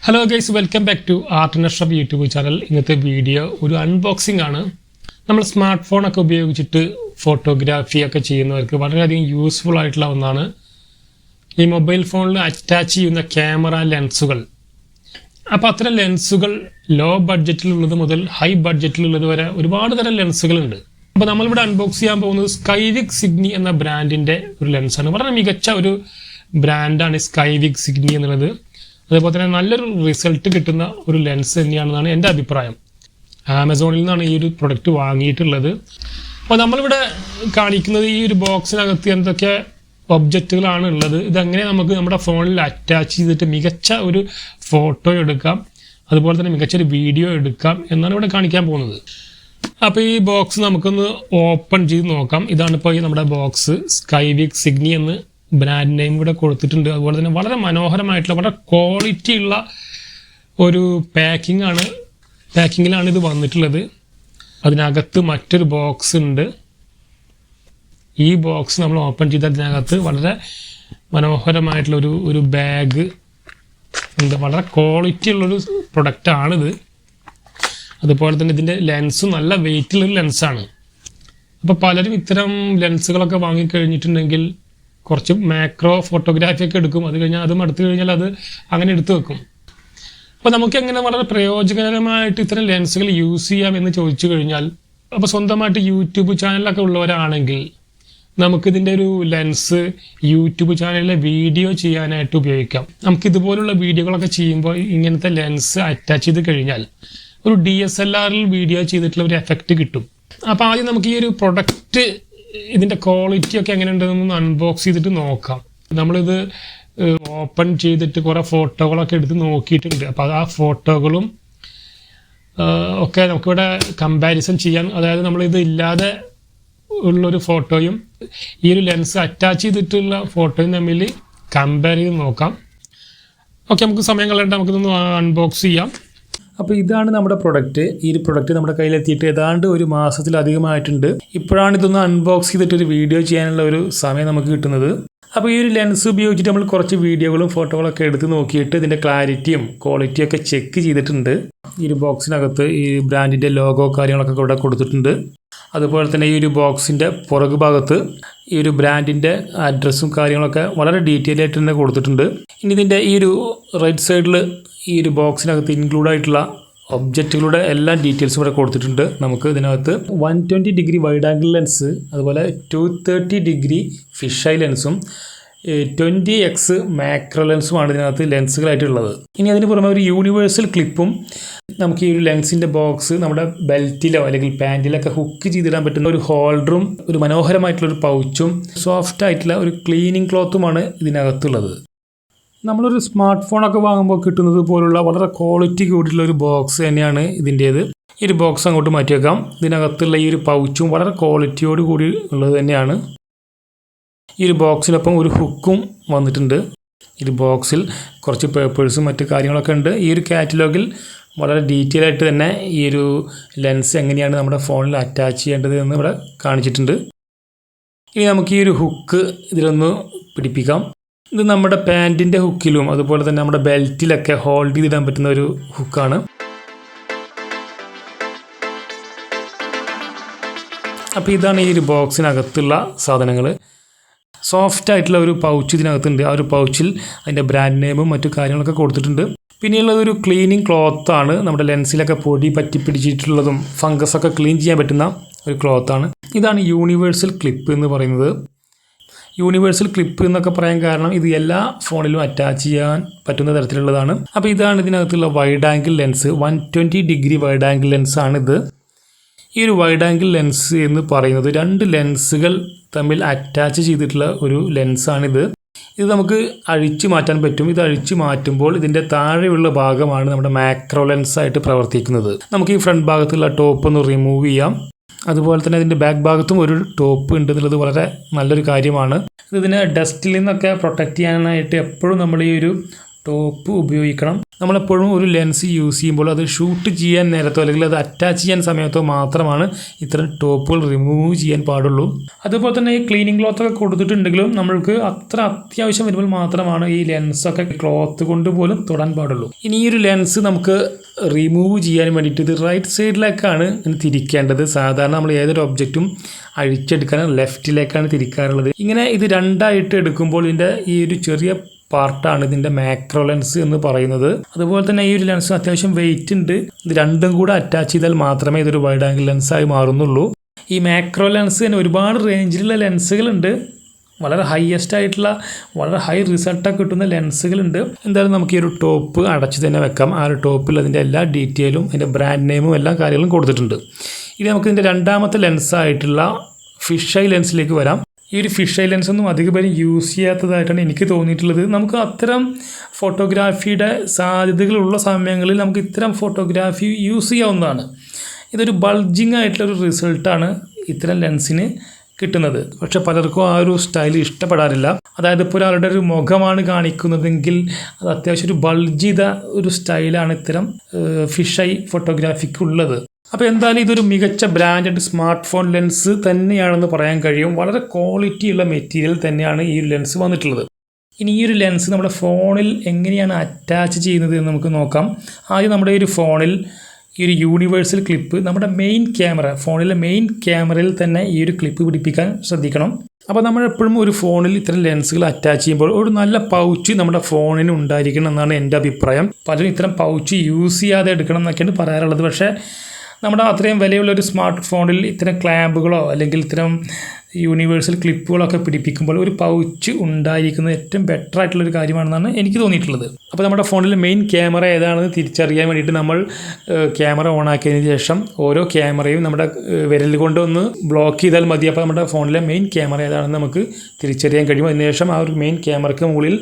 Hello guys, welcome back to Ashraf YouTube channel. ഇന്നത്തെ video ഒരു unboxing ആണ്. നമ്മൾ സ്മാർട്ട് ഫോണൊക്കെ ഉപയോഗിച്ചിട്ട് ഫോട്ടോഗ്രാഫി ഒക്കെ ചെയ്യുന്നവർക്ക് വളരെയധികം യൂസ്ഫുൾ ആയിട്ടുള്ള ഒന്നാണ് ഈ മൊബൈൽ ഫോണിൽ അറ്റാച്ച് ചെയ്യുന്ന ക്യാമറ ലെൻസുകൾ. അപ്പോൾ അത്തരം ലെൻസുകൾ ലോ ബഡ്ജറ്റിലുള്ളത് മുതൽ ഹൈ ബഡ്ജറ്റിലുള്ളത് വരെ ഒരുപാട് തരം ലെൻസുകളുണ്ട്. അപ്പോൾ നമ്മളിവിടെ അൺബോക്സ് ചെയ്യാൻ പോകുന്നത് Skyvik Signi എന്ന ബ്രാൻഡിൻ്റെ ഒരു ലെൻസാണ്. വളരെ മികച്ച ഒരു ബ്രാൻഡാണ് Skyvik Signi എന്നുള്ളത്. അതേപോലെ തന്നെ നല്ലൊരു റിസൾട്ട് കിട്ടുന്ന ഒരു ലെൻസ് തന്നെയാണെന്നാണ് എൻ്റെ അഭിപ്രായം. ആമസോണിൽ നിന്നാണ് ഈ ഒരു പ്രൊഡക്റ്റ് വാങ്ങിയിട്ടുള്ളത്. അപ്പോൾ നമ്മളിവിടെ കാണിക്കുന്നത് ഈ ഒരു ബോക്സിനകത്ത് എന്തൊക്കെ ഒബ്ജക്റ്റുകളാണ് ഉള്ളത്, ഇതെങ്ങനെ നമുക്ക് നമ്മുടെ ഫോണിൽ അറ്റാച്ച് ചെയ്തിട്ട് മികച്ച ഒരു ഫോട്ടോ എടുക്കാം, അതുപോലെ തന്നെ മികച്ചൊരു വീഡിയോ എടുക്കാം എന്നാണ് ഇവിടെ കാണിക്കാൻ പോകുന്നത്. അപ്പോൾ ഈ ബോക്സ് നമുക്കൊന്ന് ഓപ്പൺ ചെയ്ത് നോക്കാം. ഇതാണ് ഇപ്പോൾ ഈ നമ്മുടെ ബോക്സ്. Skyvik Signi എന്ന് ബ്രാൻഡ് നെയിം ഇവിടെ കൊടുത്തിട്ടുണ്ട്. അതുപോലെ തന്നെ വളരെ മനോഹരമായിട്ടുള്ള വളരെ ക്വാളിറ്റി ഉള്ള ഒരു പാക്കിങ്ങിലാണ് ഇത് വന്നിട്ടുള്ളത്. അതിനകത്ത് മറ്റൊരു ബോക്സ് ഉണ്ട്. ഈ ബോക്സ് നമ്മൾ ഓപ്പൺ ചെയ്ത് അതിനകത്ത് വളരെ മനോഹരമായിട്ടുള്ള ഒരു ബാഗ് ഉണ്ട്. വളരെ ക്വാളിറ്റി ഉള്ളൊരു പ്രൊഡക്റ്റാണിത്. അതുപോലെ തന്നെ ഇതിൻ്റെ ലെൻസും നല്ല വെയിറ്റുള്ളൊരു ലെൻസാണ്. അപ്പോൾ പലരും ഇത്തരം ലെൻസുകളൊക്കെ വാങ്ങിക്കഴിഞ്ഞിട്ടുണ്ടെങ്കിൽ കുറച്ച് മാക്രോ ഫോട്ടോഗ്രാഫി ഒക്കെ എടുക്കും. അത് കഴിഞ്ഞാൽ അതും എടുത്തു കഴിഞ്ഞാൽ അത് അങ്ങനെ എടുത്തു വെക്കും. അപ്പോൾ നമുക്ക് എങ്ങനെ വളരെ പ്രയോജനകരമായിട്ട് ഇത്തരം ലെൻസുകൾ യൂസ് ചെയ്യാം എന്ന് ചോദിച്ചു കഴിഞ്ഞാൽ, അപ്പോൾ സ്വന്തമായിട്ട് യൂട്യൂബ് ചാനലൊക്കെ ഉള്ളവരാണെങ്കിൽ നമുക്കിതിൻ്റെ ഒരു ലെൻസ് യൂട്യൂബ് ചാനലിലെ വീഡിയോ ചെയ്യാനായിട്ട് ഉപയോഗിക്കാം. നമുക്കിതുപോലുള്ള വീഡിയോകളൊക്കെ ചെയ്യുമ്പോൾ ഇങ്ങനത്തെ ലെൻസ് അറ്റാച്ച് ചെയ്ത് കഴിഞ്ഞാൽ ഒരു DSLR വീഡിയോ ചെയ്തിട്ടുള്ള ഒരു എഫക്റ്റ് കിട്ടും. അപ്പോൾ ആദ്യം നമുക്ക് ഈ ഒരു പ്രൊഡക്റ്റ് ഇതിൻ്റെ ക്വാളിറ്റി ഒക്കെ എങ്ങനെയുണ്ടെന്ന് അൺബോക്സ് ചെയ്തിട്ട് നോക്കാം. നമ്മളിത് ഓപ്പൺ ചെയ്തിട്ട് കുറേ ഫോട്ടോകളൊക്കെ എടുത്ത് നോക്കിയിട്ടുണ്ട്. അപ്പോൾ ആ ഫോട്ടോകളും ഒക്കെ നമുക്കിവിടെ കമ്പാരിസൺ ചെയ്യാൻ, അതായത് നമ്മളിത് ഇല്ലാതെ ഉള്ളൊരു ഫോട്ടോയും ഈ ഒരു ലെൻസ് അറ്റാച്ച് ചെയ്തിട്ടുള്ള ഫോട്ടോയും തമ്മിൽ കമ്പയർ ചെയ്ത് നോക്കാം. ഓക്കെ, നമുക്ക് സമയം കളയണ്ട, നമുക്കിതൊന്ന് അൺബോക്സ് ചെയ്യാം. അപ്പോൾ ഇതാണ് നമ്മുടെ പ്രൊഡക്റ്റ്. ഈ ഒരു പ്രൊഡക്റ്റ് നമ്മുടെ കയ്യിലെത്തിയിട്ട് ഏതാണ്ട് ഒരു മാസത്തിലധികമായിട്ടുണ്ട്. ഇപ്പോഴാണ് ഇതൊന്ന് അൺബോക്സ് ചെയ്തിട്ടൊരു വീഡിയോ ചെയ്യാനുള്ള ഒരു സമയം നമുക്ക് കിട്ടുന്നത്. അപ്പോൾ ഈ ഒരു ലെൻസ് ഉപയോഗിച്ചിട്ട് നമ്മൾ കുറച്ച് വീഡിയോകളും ഫോട്ടോകളൊക്കെ എടുത്ത് നോക്കിയിട്ട് ഇതിൻ്റെ ക്ലാരിറ്റിയും ക്വാളിറ്റിയും ഒക്കെ ചെക്ക് ചെയ്തിട്ടുണ്ട്. ഈ ഒരു ബോക്സിനകത്ത് ഈ ബ്രാൻഡിൻ്റെ ലോഗോ കാര്യങ്ങളൊക്കെ ഇവിടെ കൊടുത്തിട്ടുണ്ട്. അതുപോലെ തന്നെ ഈ ഒരു ബോക്സിൻ്റെ പുറകു ഭാഗത്ത് ഈ ഒരു ബ്രാൻഡിൻ്റെ അഡ്രസ്സും കാര്യങ്ങളൊക്കെ വളരെ ഡീറ്റെയിൽ ആയിട്ട് തന്നെ കൊടുത്തിട്ടുണ്ട്. ഇനി ഇതിൻ്റെ ഈ ഒരു റൈറ്റ് സൈഡിൽ ഈ ഒരു ബോക്സിനകത്ത് ഇൻക്ലൂഡ് ആയിട്ടുള്ള ഒബ്ജക്റ്റുകളുടെ എല്ലാ ഡീറ്റെയിൽസും ഇവിടെ കൊടുത്തിട്ടുണ്ട്. നമുക്ക് ഇതിനകത്ത് 120 ഡിഗ്രി വൈഡ് ആംഗിൾ ലെൻസ്, അതുപോലെ 230 ഡിഗ്രി ഫിഷ് ഐ ലെൻസും 20x മാക്രോ ലെൻസുമാണ് ഇതിനകത്ത് ലെൻസുകളായിട്ടുള്ളത്. ഇനി അതിന് പുറമെ ഒരു യൂണിവേഴ്സൽ ക്ലിപ്പും, നമുക്ക് ഈ ഒരു ലെൻസിൻ്റെ ബോക്സ് നമ്മുടെ ബെൽറ്റിലോ അല്ലെങ്കിൽ പാൻറ്റിലൊക്കെ ഹുക്ക് ചെയ്തിടാൻ പറ്റുന്ന ഒരു ഹോൾഡറും, ഒരു മനോഹരമായിട്ടുള്ളൊരു പൗച്ചും, സോഫ്റ്റ് ആയിട്ടുള്ള ഒരു ക്ലീനിങ് ക്ലോത്തുമാണ് ഇതിനകത്തുള്ളത്. നമ്മളൊരു സ്മാർട്ട് ഫോണൊക്കെ വാങ്ങുമ്പോൾ കിട്ടുന്നത് പോലുള്ള വളരെ ക്വാളിറ്റി കൂടിയുള്ള ഒരു ബോക്സ് തന്നെയാണ് ഇതിൻ്റേത്. ഈ ഒരു ബോക്സ് അങ്ങോട്ട് മാറ്റി വെക്കാം. ഇതിനകത്തുള്ള ഈ ഒരു പൗച്ചും വളരെ ക്വാളിറ്റിയോട് കൂടി ഉള്ളത് തന്നെയാണ്. ഈ ഒരു ബോക്സിനൊപ്പം ഒരു ഹുക്കും വന്നിട്ടുണ്ട്. ഈ ഒരു ബോക്സിൽ കുറച്ച് പേപ്പേഴ്സും മറ്റു കാര്യങ്ങളൊക്കെ ഉണ്ട്. ഈ ഒരു കാറ്റലോഗിൽ വളരെ ഡീറ്റെയിൽ ആയിട്ട് തന്നെ ഈ ഒരു ലെൻസ് എങ്ങനെയാണ് നമ്മുടെ ഫോണിൽ അറ്റാച്ച് ചെയ്യേണ്ടത് എന്ന് ഇവിടെ കാണിച്ചിട്ടുണ്ട്. ഇനി നമുക്ക് ഈ ഒരു ഹുക്ക് ഇതിലൊന്ന് പിടിപ്പിക്കാം. ഇത് നമ്മുടെ പാൻറ്റിൻ്റെ ഹുക്കിലും അതുപോലെ തന്നെ നമ്മുടെ ബെൽറ്റിലൊക്കെ ഹോൾഡ് ചെയ്തിടാൻ പറ്റുന്ന ഒരു ഹുക്കാണ്. അപ്പോൾ ഇതാണ് ഈ ഒരു ബോക്സിനകത്തുള്ള സാധനങ്ങൾ. സോഫ്റ്റ് ആയിട്ടുള്ള ഒരു പൗച്ച് ഇതിനകത്തുണ്ട്. ആ ഒരു പൗച്ചിൽ അതിൻ്റെ ബ്രാൻഡ് നെയിമും മറ്റു കാര്യങ്ങളൊക്കെ കൊടുത്തിട്ടുണ്ട്. പിന്നെയുള്ളത് ഒരു ക്ലീനിങ് ക്ലോത്താണ്. നമ്മുടെ ലെൻസിലൊക്കെ പൊടി പറ്റി പിടിച്ചിട്ടുള്ളതും ഫംഗസൊക്കെ ക്ലീൻ ചെയ്യാൻ പറ്റുന്ന ഒരു ക്ലോത്താണ്. ഇതാണ് യൂണിവേഴ്സൽ ക്ലിപ്പ് എന്ന് പറയുന്നത്. യൂണിവേഴ്സൽ ക്ലിപ്പ് എന്നൊക്കെ പറയാൻ കാരണം ഇത് എല്ലാ ഫോണിലും അറ്റാച്ച് ചെയ്യാൻ പറ്റുന്ന തരത്തിലുള്ളതാണ്. അപ്പോൾ ഇതാണ് ഇതിനകത്തുള്ള wide angle lens. 120 degree wide angle ലെൻസാണിത്. ഈ ഒരു വൈഡ് ആംഗിൾ ലെൻസ് എന്ന് പറയുന്നത് രണ്ട് ലെൻസുകൾ തമ്മിൽ അറ്റാച്ച് ചെയ്തിട്ടുള്ള ഒരു ലെൻസാണിത്. ഇത് നമുക്ക് അഴിച്ചു മാറ്റാൻ പറ്റും. ഇത് അഴിച്ചു മാറ്റുമ്പോൾ ഇതിൻ്റെ താഴെയുള്ള ഭാഗമാണ് നമ്മുടെ മാക്രോ ലെൻസായിട്ട് പ്രവർത്തിക്കുന്നത്. നമുക്ക് ഈ ഫ്രണ്ട് ഭാഗത്തുള്ള ടോപ്പ് ഒന്ന് റിമൂവ് ചെയ്യാം. അതുപോലെ തന്നെ ഇതിൻ്റെ ബാക്ക് ഭാഗത്തും ഒരു ടോപ്പ് ഉണ്ട് എന്നുള്ളത് വളരെ നല്ലൊരു കാര്യമാണ്. ഇതിനെ ഡസ്റ്റിൽ നിന്നൊക്കെ പ്രൊട്ടക്റ്റ് ചെയ്യാനായിട്ട് എപ്പോഴും നമ്മൾ ഈ ഒരു ടോപ്പ് ഉപയോഗിക്കണം. നമ്മളെപ്പോഴും ഒരു ലെൻസ് യൂസ് ചെയ്യുമ്പോൾ അത് ഷൂട്ട് ചെയ്യാൻ നേരത്തോ അല്ലെങ്കിൽ അത് അറ്റാച്ച് ചെയ്യാൻ സമയത്തോ മാത്രമാണ് ഇത്തരം ടോപ്പുകൾ റിമൂവ് ചെയ്യാൻ പാടുള്ളൂ. അതുപോലെ തന്നെ ഈ ക്ലീനിങ് ക്ലോത്തൊക്കെ കൊടുത്തിട്ടുണ്ടെങ്കിലും നമ്മൾക്ക് അത്ര അത്യാവശ്യം വരുമ്പോൾ മാത്രമാണ് ഈ ലെൻസൊക്കെ ക്ലോത്ത് കൊണ്ട് പോലും തൊടാൻ പാടുള്ളൂ. ഇനി ഈ ഒരു ലെൻസ് നമുക്ക് റിമൂവ് ചെയ്യാൻ വേണ്ടിയിട്ട് ഇത് റൈറ്റ് സൈഡിലേക്കാണ് തിരിക്കേണ്ടത്. സാധാരണ നമ്മൾ ഏതൊരു ഒബ്ജക്റ്റും അഴിച്ചെടുക്കാൻ ലെഫ്റ്റിലേക്കാണ് തിരിക്കാറുള്ളത്. ഇങ്ങനെ ഇത് രണ്ടായിട്ട് എടുക്കുമ്പോൾ ഇതിൻ്റെ ഈ ഒരു ചെറിയ പാർട്ടാണ് ഇതിൻ്റെ മാക്രോ ലെൻസ് എന്ന് പറയുന്നത്. അതുപോലെ തന്നെ ഈ ഒരു ലെൻസ് അത്യാവശ്യം വെയിറ്റ് ഉണ്ട്. ഇത് രണ്ടും കൂടെ അറ്റാച്ച് ചെയ്താൽ മാത്രമേ ഇതൊരു വൈഡ് ആംഗിൾ ലെൻസായി മാറുന്നുള്ളൂ. ഈ മാക്രോ ലെൻസ് തന്നെ ഒരുപാട് റേഞ്ചിലുള്ള ലെൻസുകളുണ്ട്. വളരെ ഹയസ്റ്റ് ആയിട്ടുള്ള വളരെ ഹൈ റിസൾട്ടൊക്കെ കിട്ടുന്ന ലെൻസുകളുണ്ട്. എന്തായാലും നമുക്ക് ഈ ഒരു ടോപ്പ് അടച്ച് തന്നെ വെക്കാം. ആ ഒരു ടോപ്പിൽ അതിൻ്റെ എല്ലാ ഡീറ്റെയിലും അതിൻ്റെ ബ്രാൻഡ് നെയിമും എല്ലാ കാര്യങ്ങളും കൊടുത്തിട്ടുണ്ട്. ഇനി നമുക്ക് ഇതിൻ്റെ രണ്ടാമത്തെ ലെൻസായിട്ടുള്ള ഫിഷ് ഐ ലെൻസിലേക്ക് വരാം. ഈ ഒരു ഫിഷ് ഐ ലെൻസ് ഒന്നും അധികം പേരും യൂസ് ചെയ്യാത്തതായിട്ടാണ് എനിക്ക് തോന്നിയിട്ടുള്ളത്. നമുക്ക് അത്തരം ഫോട്ടോഗ്രാഫിയുടെ സാധ്യതകളുള്ള സമയങ്ങളിൽ നമുക്ക് ഇത്തരം ഫോട്ടോഗ്രാഫി യൂസ് ചെയ്യാവുന്നതാണ്. ഇതൊരു ബൾജിങ് ആയിട്ടുള്ളൊരു റിസൾട്ടാണ് ഇത്തരം ലെൻസിന് കിട്ടുന്നത്. പക്ഷെ പലർക്കും ആ ഒരു സ്റ്റൈൽ ഇഷ്ടപ്പെടാറില്ല. അതായത് ഇപ്പോൾ ഒരാളുടെ ഒരു മുഖമാണ് കാണിക്കുന്നതെങ്കിൽ അത് അത്യാവശ്യം ഒരു ബൾജ് ചെയ്ത ഒരു സ്റ്റൈലാണ് ഇത്തരം ഫിഷ് ഐ ഫോട്ടോഗ്രാഫിക്കുള്ളത്. അപ്പോൾ എന്തായാലും ഇതൊരു മികച്ച ബ്രാൻഡഡ് സ്മാർട്ട് ഫോൺ ലെൻസ് തന്നെയാണെന്ന് പറയാൻ കഴിയും. വളരെ ക്വാളിറ്റിയുള്ള മെറ്റീരിയൽ തന്നെയാണ് ഈ ഒരു ലെൻസ് വന്നിട്ടുള്ളത്. ഇനി ഈ ഒരു ലെൻസ് നമ്മുടെ ഫോണിൽ എങ്ങനെയാണ് അറ്റാച്ച് ചെയ്യുന്നത് എന്ന് നമുക്ക് നോക്കാം. ആദ്യം നമ്മുടെ ഒരു ഫോണിൽ ഈ ഒരു യൂണിവേഴ്സൽ ക്ലിപ്പ് നമ്മുടെ മെയിൻ ക്യാമറ, ഫോണിലെ മെയിൻ ക്യാമറയിൽ തന്നെ ഈ ഒരു ക്ലിപ്പ് പിടിപ്പിക്കാൻ ശ്രദ്ധിക്കണം. അപ്പോൾ നമ്മളെപ്പോഴും ഒരു ഫോണിൽ ഇത്തരം ലെൻസുകൾ അറ്റാച്ച് ചെയ്യുമ്പോൾ ഒരു നല്ല പൗച്ച് നമ്മുടെ ഫോണിന് ഉണ്ടായിരിക്കണം എന്നാണ് എൻ്റെ അഭിപ്രായം. പലരും ഇത്തരം പൗച്ച് യൂസ് ചെയ്യാതെ എടുക്കണം എന്നൊക്കെയാണ് പറയാറുള്ളത്. പക്ഷേ നമ്മുടെ അത്രയും വിലയുള്ള ഒരു സ്മാർട്ട് ഫോണിൽ ഇത്തരം ക്ലാമ്പുകളോ അല്ലെങ്കിൽ ഇത്തരം യൂണിവേഴ്സൽ ക്ലിപ്പുകളൊക്കെ പിടിപ്പിക്കുമ്പോൾ ഒരു പൗച്ച് ഉണ്ടായിരിക്കുന്നത് ഏറ്റവും ബെറ്റർ ആയിട്ടുള്ളൊരു കാര്യമാണെന്നാണ് എനിക്ക് തോന്നിയിട്ടുള്ളത്. അപ്പോൾ നമ്മുടെ ഫോണിൽ മെയിൻ ക്യാമറ ഏതാണെന്ന് തിരിച്ചറിയാൻ വേണ്ടിയിട്ട് നമ്മൾ ക്യാമറ ഓൺ ആക്കിയതിന് ശേഷം ഓരോ ക്യാമറയും നമ്മുടെ വിരൽ കൊണ്ട് ഒന്ന് ബ്ലോക്ക് ചെയ്താൽ മതി. അപ്പോൾ നമ്മുടെ ഫോണിലെ മെയിൻ ക്യാമറ ഏതാണെന്ന് നമുക്ക് തിരിച്ചറിയാൻ കഴിയും. അതിനുശേഷം ആ ഒരു മെയിൻ ക്യാമറയ്ക്ക് മുകളിൽ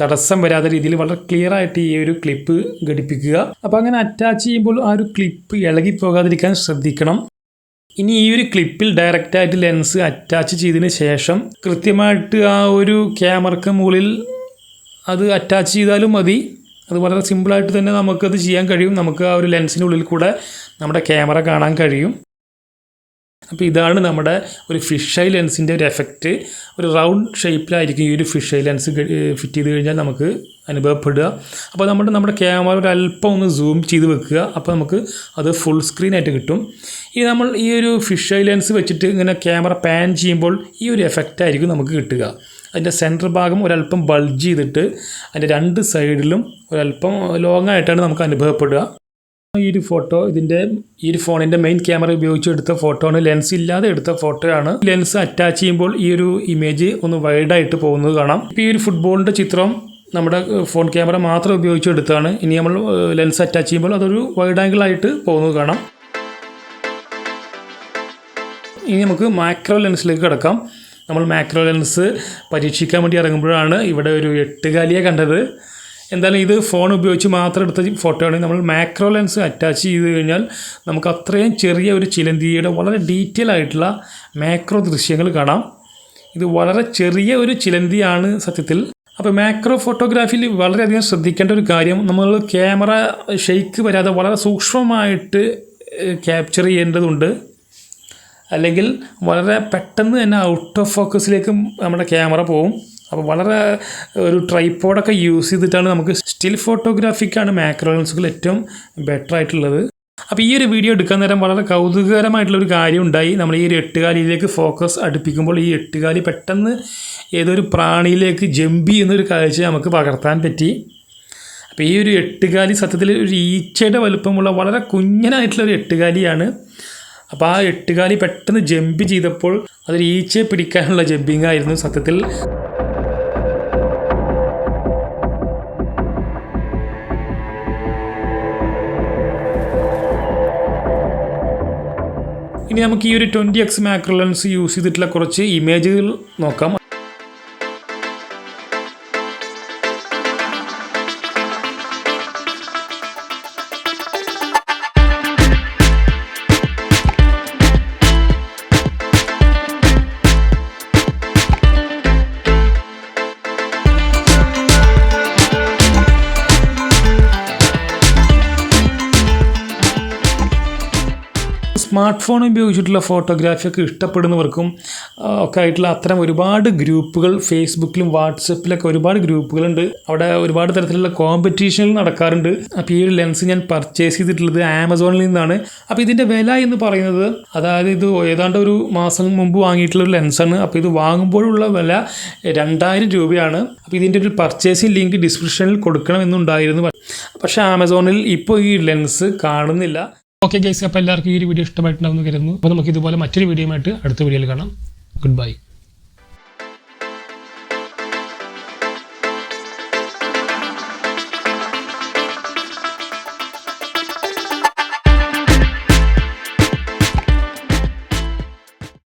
തടസ്സം വരാത്ത രീതിയിൽ വളരെ ക്ലിയർ ആയിട്ട് ഈ ഒരു ക്ലിപ്പ് ഘടിപ്പിക്കുക. അപ്പോൾ അങ്ങനെ അറ്റാച്ച് ചെയ്യുമ്പോൾ ആ ഒരു ക്ലിപ്പ് ഇളകി പോകാതിരിക്കാൻ ശ്രദ്ധിക്കണം. ഇനി ഈ ഒരു ക്ലിപ്പിൽ ഡയറക്റ്റായിട്ട് ലെൻസ് അറ്റാച്ച് ചെയ്തതിന് ശേഷം കൃത്യമായിട്ട് ആ ഒരു ക്യാമറയ്ക്ക് മുകളിൽ അത് അറ്റാച്ച് ചെയ്താലും മതി. അത് വളരെ സിമ്പിളായിട്ട് തന്നെ നമുക്കത് ചെയ്യാൻ കഴിയും. നമുക്ക് ആ ഒരു ലെൻസിനുള്ളിൽ കൂടെ നമ്മുടെ ക്യാമറ കാണാൻ കഴിയും. അപ്പോൾ ഇതാണ് നമ്മുടെ ഒരു ഫിഷ് ഐ ലെൻസിൻ്റെ ഒരു എഫക്റ്റ്. ഒരു റൗണ്ട് ഷേപ്പിലായിരിക്കും ഈ ഒരു ഫിഷ് ഐ ലെൻസ് ഫിറ്റ് ചെയ്ത് കഴിഞ്ഞാൽ നമുക്ക് അനുഭവപ്പെടുക. അപ്പോൾ നമ്മുടെ ക്യാമറ ഒരു അല്പം ഒന്ന് സൂം ചെയ്ത് വെക്കുക. അപ്പോൾ നമുക്ക് അത് ഫുൾ സ്ക്രീനായിട്ട് കിട്ടും. ഇനി നമ്മൾ ഈ ഒരു ഫിഷ് ഐ ലെൻസ് വെച്ചിട്ട് ഇങ്ങനെ ക്യാമറ പാൻ ചെയ്യുമ്പോൾ ഈ ഒരു എഫക്റ്റ് ആയിരിക്കും നമുക്ക് കിട്ടുക. അതിൻ്റെ സെൻറ്റർ ഭാഗം ഒരല്പം ബൾജ് ചെയ്തിട്ട് അതിൻ്റെ രണ്ട് സൈഡിലും ഒരല്പം ലോങ് ആയിട്ടാണ് നമുക്ക് അനുഭവപ്പെടുക. ഈ ഒരു ഫോട്ടോ ഈ ഒരു ഫോണിൻ്റെ മെയിൻ ക്യാമറ ഉപയോഗിച്ച് എടുത്ത ഫോട്ടോ ആണ്. ലെൻസ് ഇല്ലാതെ എടുത്ത ഫോട്ടോയാണ്. ലെൻസ് അറ്റാച്ച് ചെയ്യുമ്പോൾ ഈ ഒരു ഇമേജ് ഒന്ന് വൈഡായിട്ട് പോകുന്നത് കാണാം. ഇപ്പോൾ ഈ ഒരു ഫുട്ബോളിൻ്റെ ചിത്രം നമ്മുടെ ഫോൺ ക്യാമറ മാത്രം ഉപയോഗിച്ച് എടുത്താണ്. ഇനി നമ്മൾ ലെൻസ് അറ്റാച്ച് ചെയ്യുമ്പോൾ അതൊരു വൈഡ് ആംഗിളായിട്ട് പോകുന്നത് കാണാം. ഇനി നമുക്ക് മാക്രോ ലെൻസിലേക്ക് കിടക്കാം. നമ്മൾ മാക്രോ ലെൻസ് പരീക്ഷിക്കാൻ വേണ്ടി ഇറങ്ങുമ്പോഴാണ് ഇവിടെ ഒരു എട്ടുകാലിയെ കണ്ടത്. എന്തായാലും ഇത് ഫോൺ ഉപയോഗിച്ച് മാത്രം എടുത്ത ഫോട്ടോയാണ്. നമ്മൾ മാക്രോ ലെൻസ് അറ്റാച്ച് ചെയ്ത് കഴിഞ്ഞാൽ നമുക്ക് അത്രയും ചെറിയ ഒരു ചിലന്തിയുടെ വളരെ ഡീറ്റെയിൽ ആയിട്ടുള്ള മാക്രോ ദൃശ്യങ്ങൾ കാണാം. ഇത് വളരെ ചെറിയ ഒരു ചിലന്തിയാണ് സത്യത്തിൽ. അപ്പോൾ മാക്രോ ഫോട്ടോഗ്രാഫിയിൽ വളരെയധികം ശ്രദ്ധിക്കേണ്ട ഒരു കാര്യം, നമ്മൾ ക്യാമറ ഷെയ്ക്ക് വരാതെ വളരെ സൂക്ഷ്മമായിട്ട് ക്യാപ്ചർ ചെയ്യേണ്ടതുണ്ട്. അല്ലെങ്കിൽ വളരെ പെട്ടെന്ന് തന്നെ ഔട്ട് ഓഫ് ഫോക്കസിലേക്ക് നമ്മുടെ ക്യാമറ പോകും. അപ്പോൾ വളരെ ഒരു ട്രൈപോഡൊക്കെ യൂസ് ചെയ്തിട്ടാണ് നമുക്ക് സ്റ്റിൽ ഫോട്ടോഗ്രാഫിക്കാണ് മാക്രോ ലെൻസുകൾ ഏറ്റവും ബെറ്റർ ആയിട്ടുള്ളത്. അപ്പോൾ ഈ ഒരു വീഡിയോ എടുക്കാൻ നേരം വളരെ കൗതുകകരമായിട്ടുള്ളൊരു കാര്യം ഉണ്ടായി. നമ്മൾ ഈ ഒരു എട്ടുകാലിയിലേക്ക് ഫോക്കസ് അടുപ്പിക്കുമ്പോൾ ഈ എട്ടുകാലി പെട്ടെന്ന് ഏതൊരു പ്രാണിയിലേക്ക് ജമ്പ് ചെയ്യുന്നൊരു കാഴ്ച നമുക്ക് പകർത്താൻ പറ്റി. അപ്പോൾ ഈ ഒരു എട്ടുകാലി സത്യത്തിൽ ഒരു ഈച്ചയുടെ വലുപ്പമുള്ള വളരെ കുഞ്ഞനായിട്ടുള്ളൊരു എട്ടുകാലിയാണ്. അപ്പോൾ ആ എട്ടുകാലി പെട്ടെന്ന് ജമ്പ് ചെയ്തപ്പോൾ അതൊരു ഈച്ചയെ പിടിക്കാനുള്ള ജമ്പിങ് ആയിരുന്നു സത്യത്തിൽ. ഇനി നമുക്ക് ഈ ഒരു 20x മാക്രോ ലെൻസ് യൂസ് ചെയ്തിട്ടുള്ള കുറച്ച് ഇമേജുകൾ നോക്കാം. സ്മാർട്ട് ഫോൺ ഉപയോഗിച്ചിട്ടുള്ള ഫോട്ടോഗ്രാഫിയൊക്കെ ഇഷ്ടപ്പെടുന്നവർക്കും ഒക്കെ ആയിട്ടുള്ള അത്തരം ഒരുപാട് ഗ്രൂപ്പുകൾ ഫേസ്ബുക്കിലും വാട്സപ്പിലൊക്കെ ഒരുപാട് ഗ്രൂപ്പുകളുണ്ട്. അവിടെ ഒരുപാട് തരത്തിലുള്ള കോമ്പറ്റീഷനുകൾ നടക്കാറുണ്ട്. അപ്പോൾ ഈ ഒരു ലെൻസ് ഞാൻ പർച്ചേസ് ചെയ്തിട്ടുള്ളത് ആമസോണിൽ നിന്നാണ്. അപ്പോൾ ഇതിൻ്റെ വില എന്ന് പറയുന്നത്, അതായത് ഇത് ഏതാണ്ട് ഒരു മാസം മുമ്പ് വാങ്ങിയിട്ടുള്ള ഒരു ലെൻസാണ്. അപ്പോൾ ഇത് വാങ്ങുമ്പോഴുള്ള വില 2000 രൂപയാണ്. അപ്പോൾ ഇതിൻ്റെ ഒരു പർച്ചേസിങ് ലിങ്ക് ഡിസ്ക്രിപ്ഷനിൽ കൊടുക്കണമെന്നുണ്ടായിരുന്നു. പക്ഷേ ആമസോണിൽ ഇപ്പോൾ ഈ ലെൻസ് കാണുന്നില്ല. ഓക്കെ ഗൈസ്, അപ്പോൾ എല്ലാവർക്കും ഈ ഒരു വീഡിയോ ഇഷ്ടമായിട്ടുണ്ടാവുമെന്ന് കരുതുന്നു. അപ്പോൾ നമുക്ക് ഇതുപോലെ മറ്റൊരു വീഡിയോയുമായിട്ട് അടുത്ത വീഡിയോയിൽ കാണാം. Good bye.